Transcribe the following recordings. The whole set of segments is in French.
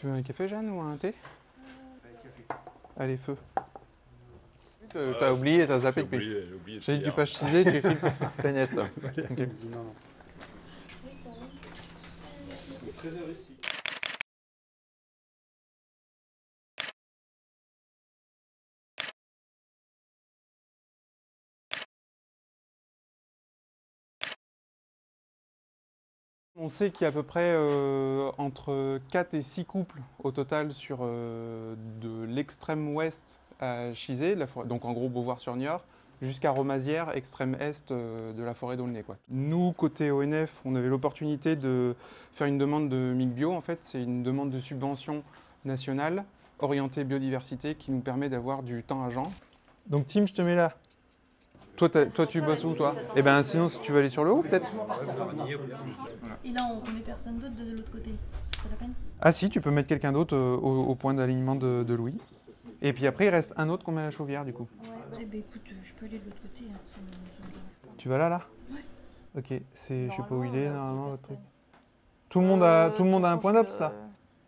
Tu veux un café, Jeanne, ou un thé? Allez, feu. T'as oublié, t'as zappé depuis. J'ai dit du pasteurisé, tu files plein est. Okay. On sait qu'il y a à peu près entre 4 et 6 couples au total sur de l'extrême ouest à Chizé, donc en gros Beauvoir-sur-Niort, jusqu'à Romazières, extrême est de la forêt d'Aulnay. Nous, côté ONF, on avait l'opportunité de faire une demande de MIC Bio. En fait, c'est une demande de subvention nationale orientée biodiversité qui nous permet d'avoir du temps à Jean. Donc Tim, je te mets là. Toi, tu bosses où, toi? Eh ben, sinon, si tu veux aller sur le haut, peut-être. Et là, on remet personne d'autre de l'autre côté. C'est pas la peine? Ah si, tu peux mettre quelqu'un d'autre au point d'alignement de Louis. Et puis après, il reste un autre qu'on met à la chauvière, du coup. Ouais, bah écoute, je peux aller de l'autre côté. Hein. Ça me dérange pas. Tu vas là? Ouais. Ok, c'est, je sais pas où il est, normalement, votre truc. Tout Tout le monde a un point d'ops, là?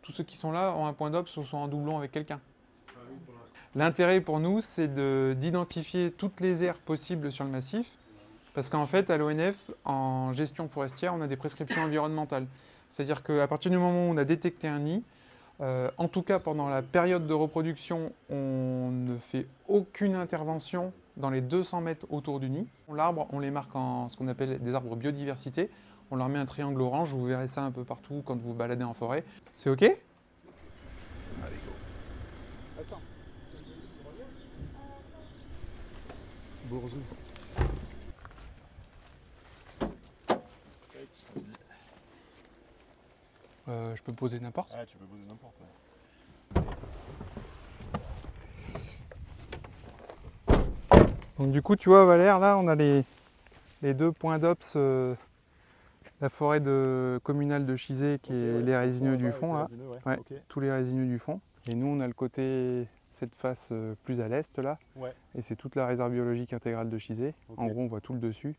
Tous ceux qui sont là ont un point d'ops ou sont en doublon avec quelqu'un. L'intérêt pour nous, c'est d'identifier toutes les aires possibles sur le massif. Parce qu'en fait, à l'ONF, en gestion forestière, on a des prescriptions environnementales. C'est-à-dire qu'à partir du moment où on a détecté un nid, en tout cas pendant la période de reproduction, on ne fait aucune intervention dans les 200 mètres autour du nid. L'arbre, on les marque en ce qu'on appelle des arbres biodiversité. On leur met un triangle orange, vous verrez ça un peu partout quand vous vous baladez en forêt. C'est OK? Allez, go. Attends. Bourzou. Je peux poser n'importe. Ah, tu peux poser n'importe. Ouais. Donc du coup, tu vois Valère, là on a les deux points d'ops, la forêt communale de Chizé qui est les résineux du fond, là. Ouais, okay. Tous les résineux du fond. Et nous on a le côté, cette face plus à l'est là, Ouais. et c'est toute la réserve biologique intégrale de Chizé. Okay. En gros on voit tout le dessus.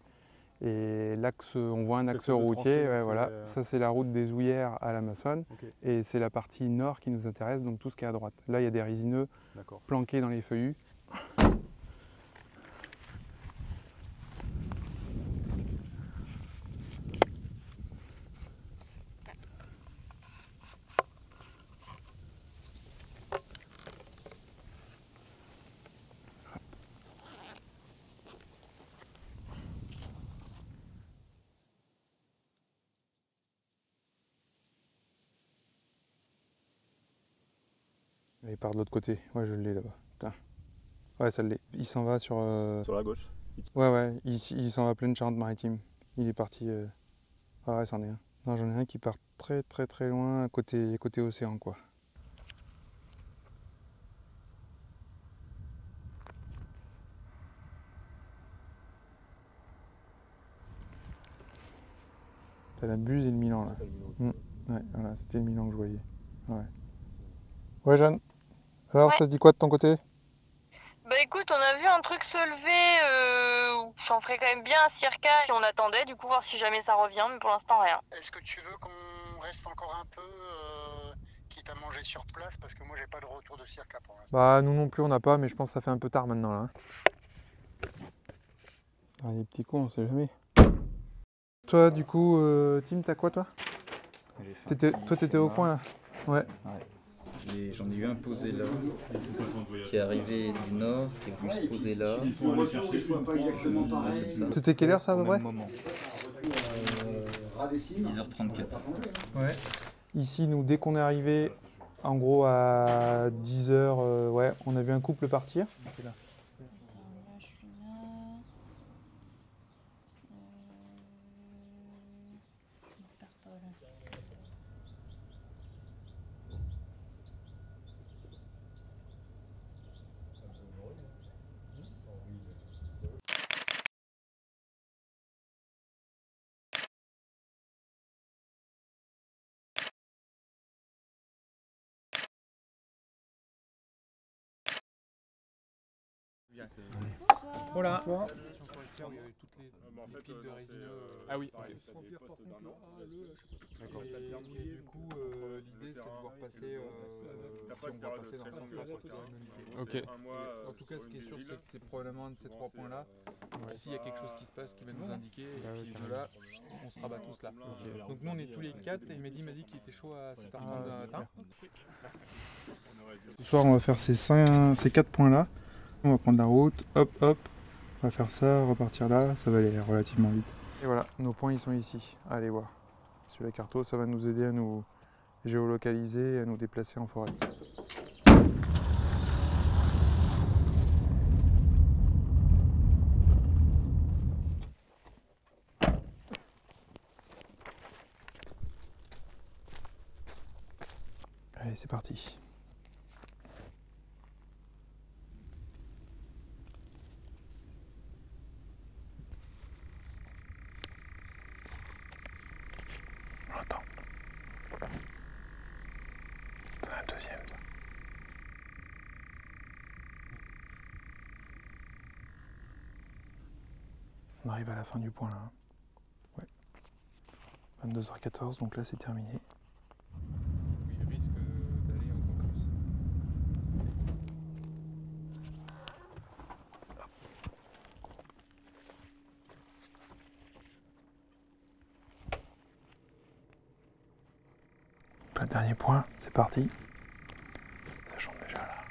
Et l'axe, on voit un axe routier, ouais, voilà. Ça c'est la route des Houillères à la Massonne, Okay. et c'est la partie nord qui nous intéresse, donc tout ce qui est à droite. Là il y a des résineux planqués dans les feuillus. Et par de l'autre côté, ouais je l'ai là-bas. Putain. Ouais ça l'est. Il s'en va sur... Sur la gauche. Ouais, il s'en va pleine Charente-Maritime. Il est parti... Ah ouais, c'en est un. Non, j'en ai un qui part très loin, côté océan quoi. T'as la Buse et le Milan là. Ouais, voilà, c'était le Milan que je voyais. Ouais, Jeanne. Alors, ça se dit quoi de ton côté? Bah écoute, on a vu un truc se lever, j'en ferait quand même bien un circa et on attendait du coup voir si jamais ça revient, mais pour l'instant rien. Est-ce que tu veux qu'on reste encore un peu, quitte à manger sur place, parce que moi j'ai pas de retour de circa pour l'instant. Bah nous non plus on n'a pas, mais je pense que ça fait un peu tard maintenant là. Ah, les petits cons, on sait jamais. Toi du coup, Tim, t'as quoi toi? Toi t'étais au coin là? Ouais. J'en ai eu un posé là, qui est arrivé du nord, qui est venu se poser là. C'était quelle heure ça à peu près? 10h34. Ouais. Ici, nous, dès qu'on est arrivé, en gros à 10h, ouais, on a vu un couple partir. Voilà. vestiaire où il y avait toutes les piles de résineux. Ah oui, pareil. ok. D'accord. Et du coup, l'idée c'est de pouvoir passer, si on va passer dans le sens Ok. En tout cas, ce qui est sûr, c'est que c'est probablement un de ces 3 points-là. S'il y a quelque chose qui se passe, qui va nous indiquer, et puis de là, on se rabat tous là. Donc nous, on est tous les 4, et Mehdi m'a dit qu'il était chaud à 7h30 demain matin. Ce soir, on va faire ces 4 points-là. On va prendre la route, hop, hop. On va faire ça, repartir là, ça va aller relativement vite. Et voilà, nos points, ils sont ici. Allez voir. Sur la carte, ça va nous aider à nous géolocaliser et à nous déplacer en forêt. Allez, c'est parti. On attend. C'est un deuxième, ça. On arrive à la fin du point là. Ouais. 22h14, donc là c'est terminé. Il risque d'aller encore plus. Le dernier point, c'est parti. Ça chante déjà là.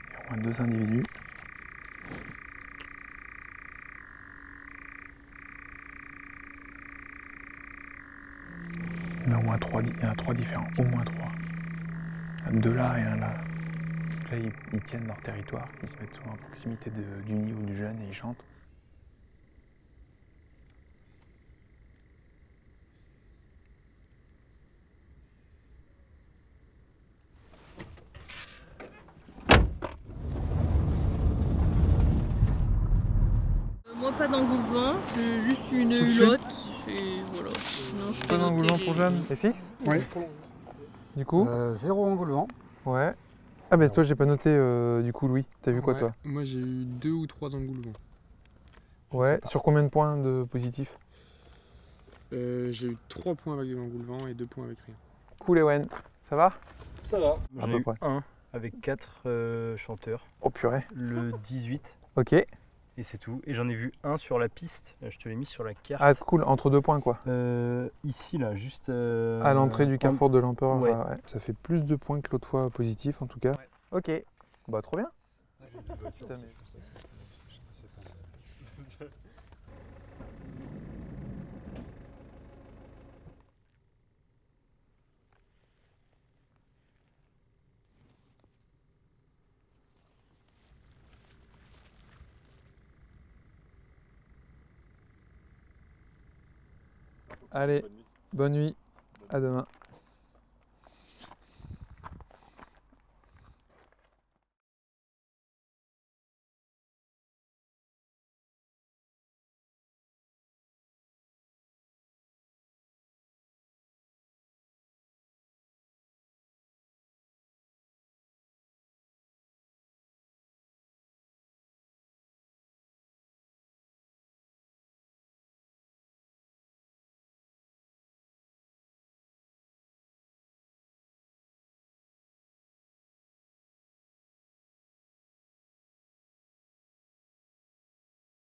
Il y a au moins 2 individus. Il y en a au moins 3, il y en a 3 différents, au moins 3. Il y en a 2 là et un là. Donc là, ils tiennent leur territoire, ils se mettent souvent à proximité du nid ou du jeune et ils chantent. Moi, pas d'engouement, j'ai juste une hulotte et voilà. Sinon, je Pas d'engoulement pour Jeanne. C'est fixe? Oui. Du coup 0 engoulement. Ouais. Ah bah toi j'ai pas noté du coup Louis. T'as vu quoi toi? Moi j'ai eu 2 ou 3 engoulements. Ouais. Sur combien de points de positif? J'ai eu 3 points avec de l'engoulement et 2 points avec rien. Cool Ewen. Ça va? Ça va. À J'ai peu eu près. 1 avec 4 chanteurs. Oh purée. Le 18. Ok. Et c'est tout. Et j'en ai vu 1 sur la piste. Je te l'ai mis sur la carte. Ah cool, entre 2 points quoi. Ici là, juste à l'entrée du carrefour de l'Empereur. Ouais. Ouais. Ça fait plus de points que l'autre fois positif en tout cas. Ouais. Ok. Bah trop bien. Putain, mais... Allez, bonne nuit, à demain.